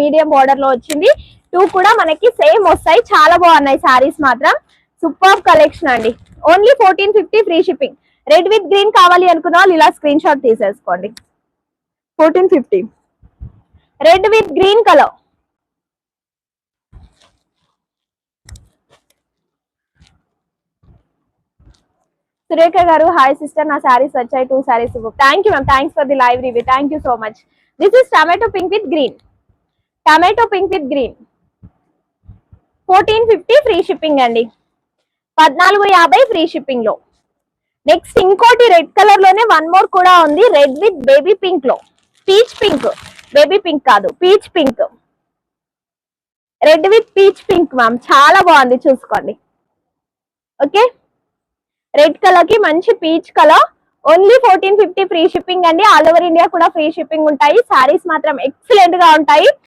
Medium border లో వచ్చింది. 2 కూడా మనకి సేమ్ వస్తాయి. చాలా బాగున్నాయి సారీస్ మాత్రం. సూపర్ కలెక్షన్ అండి. Only 1450 free shipping. Red with green కావాలి అనుకున్న వాళ్ళు ఇలా స్క్రీన్ షాట్ తీసేసుకోండి. 1450 red with green colour. Surekha గారు హాయ్ సిస్టర్, నా శారీస్ వచ్చాయి 2 saris. Thank you ma'am, thanks for the live review. Thank you so much. This is tomato pink with green. Tomato pink with green 1450 free shipping అండి. 1450 free shipping లో. Next ఇంకోటి red colour లోనే 1 more కూడా ఉంది. Red with baby pink లో. Peach pink, baby pink కాదు, peach pink. Red with peach pink ma'am, చాలా బాగుంది, చూసుకోండి. ఓకే, రెడ్ కలర్ కి మంచి peach colour. Only 1450 free shipping అండి. ఆల్ ఓవర్ ఇండియా కూడా ఫ్రీ షిప్పింగ్ ఉంటాయి. సారీస్ మాత్రం ఎక్సలెంట్ గా ఉంటాయి.